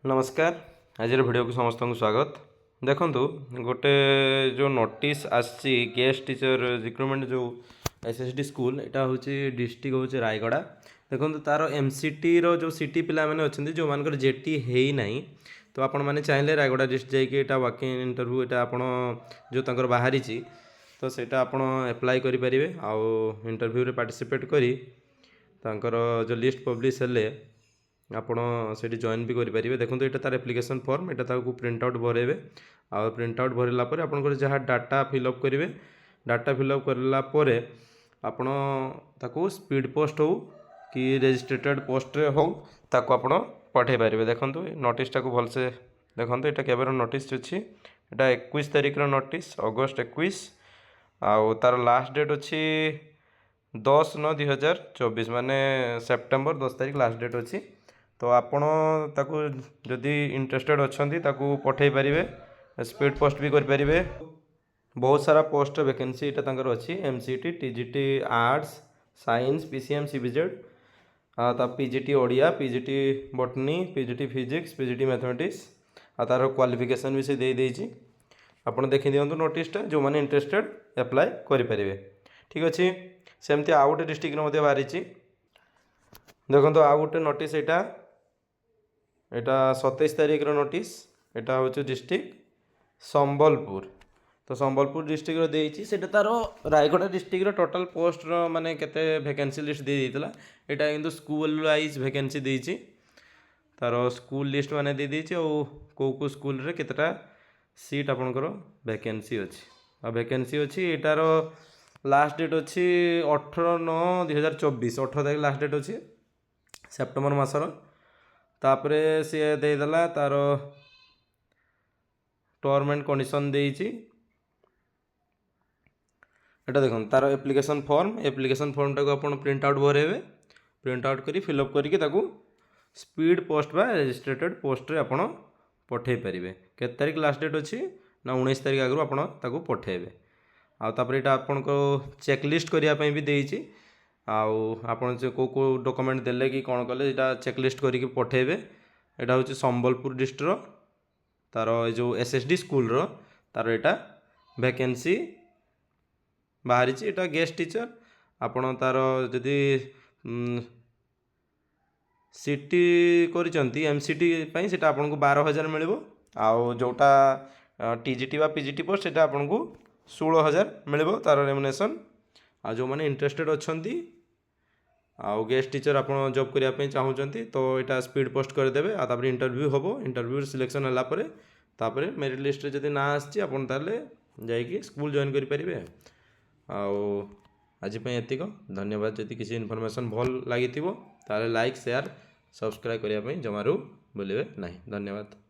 नमस्कार। आज वीडियो को समस्त को स्वागत। देखो गोटे जो नोटिस आसी गेस्ट टीचर रिक्रुटमेंट जो एसएसडी स्कूल यहाँ हूँ डिस्ट्रिक्ट हूँ रायगड़ा। देखो तार एमसीटी रो जो सिटी पिला माने अच्छे जो मानकर जेटी है ना तो आपण मैंने चाहिए रायगड़ा डिस्ट्रिक्ट जाकि वॉकिंग इंटरव्यू यहाँ आप जो बाहरी तो सेटा आपण एप्लाय करें आउ इंटरव्यू पार्टिसिपेट करी जो लिस्ट पब्लिश हेले ଆପଣ ସେଠି ଜଏନ୍ ବି କରିପାରିବେ। ଦେଖନ୍ତୁ ଏଇଟା ତାର ଆପ୍ଲିକେସନ୍ ଫର୍ମ, ଏଇଟା ତାକୁ ପ୍ରିଣ୍ଟ ଆଉଟ୍ ଭରେଇବେ। ଆଉ ପ୍ରିଣ୍ଟ ଆଉଟ୍ ଭରିଲା ପରେ ଆପଣଙ୍କର ଯାହା ଡାଟା ଫିଲ୍ଅପ୍ କରିବେ, ଡାଟା ଫିଲ୍ଅପ୍ କରିଲା ପରେ ଆପଣ ତାକୁ ସ୍ପିଡ଼ ପୋଷ୍ଟ ହେଉ କି ରେଜିଷ୍ଟ୍ରେଟେଡ୍ ପୋଷ୍ଟରେ ହେଉ ତାକୁ ଆପଣ ପଠାଇ ପାରିବେ। ଦେଖନ୍ତୁ ନୋଟିସ୍ଟାକୁ ଭଲସେ ଦେଖନ୍ତୁ, ଏଇଟା କେବେର ନୋଟିସ୍ ଅଛି, ଏଇଟା 21 ତାରିଖର ନୋଟିସ୍, ଅଗଷ୍ଟ 21। ଆଉ ତାର ଲାଷ୍ଟ ଡେଟ୍ ଅଛି 10/9/2024, ମାନେ ସେପ୍ଟେମ୍ବର 10 ତାରିଖ ଲାଷ୍ଟ ଡେଟ୍ ଅଛି। तो आपण ताकू जदि इंटरेस्टेड अच्छा ताकू पठे पारे, स्पीड पोस्ट भी करें। बहुत सारा पोस्ट वैकेंसी यहाँ अच्छी, MCT, TGT arts, science, PCM, CBZ, PGT Odia, PGT botany, PGT physics, PGT mathematics, आ तार क्वालिफिकेशन भी से देदेछि। आपण देखि दियंतु नोटिसटा, जो मैंने इंटरेस्टेड अप्लाई करें। ठीक अच्छे। सेमती आउ गोटे डिस्ट्रिक्ट बाहरी देखो आउ गोटे नोटिस यहाँ 27 तारिखर नोटिस, यहाँ हूँ डिस्ट्रिक्ट संबलपुर। तो संबलपुर डिस्ट्रिक्ट देती से तार रायगड़ा डिस्ट्रिक्ट टोटाल पोस्ट माने केते वैकेंसी लिस्ट दे देता। यहाँ किंतु स्कूल वाइज वैकेंसी देती, तार स्कूल लिस्ट माने दे देती को स्कूल रे केतेटा सीट आपनकर वैकेंसी अच्छी आ वैकेंसी अच्छी। एटार लास्ट डेट अच्छी 18/9/2024, 18 तारीख लास्ट डेट अच्छी सेप्टेम्बर मासर। तापरे सी देदेला तार टर्म एंड कंडीशन देइछि। एटा देखो तार एप्लिकेशन फॉर्म टाको आपण प्रिंट आउट भरेबे, प्रिंट आउट करी फिलअप करिके ताकू स्पीड पोस्ट बा रजिस्ट्रेटेड पोस्ट रे आपण पठे पारिबे। केते तारीख लास्ट डेट अछि ना 19 तारीख आगु आपण ताकू पठेबे। आ तापरे एटा आपण को चेकलिस्ट करिया पई भी देइछि। आउ आपण से को डॉक्यूमेंट देले कि कौन कले एटा चेकलिस्ट करिके पठेबे। एटा हूँ संबलपुर डिस्ट्रिक्ट तार जो एसएसडी स्कूल रो तार एटा वैकेंसी बाहरी। एटा गेस्ट टीचर आपण तार जदि सिटी करिसंती एमसीटी पई सेटा आपन को 12,000 मिलिबो। आउ जोटा टीजीटी बा पीजीटी पोस्ट सेटा आपन को 16,000 मिलिबो तार रेमुनेशन। आ जो माने इंटरेस्टेड अछंती आउ गेस्ट टीचर आप जॉब करने चाहूँगी तो यहाँ स्पीड पोस्ट करदे। आपर इंटरव्यू हम, इंटरव्यू सिलेक्शन है मेरिट लिस्ट जब ना आसि स्कूल जॉइन करेंगे। आज एतिक धन्यवाद। जदि किसी इनफॉरमेशन भल लगी लाइक शेयर सब्सक्राइब करने जमारू भूलिए ना। धन्यवाद।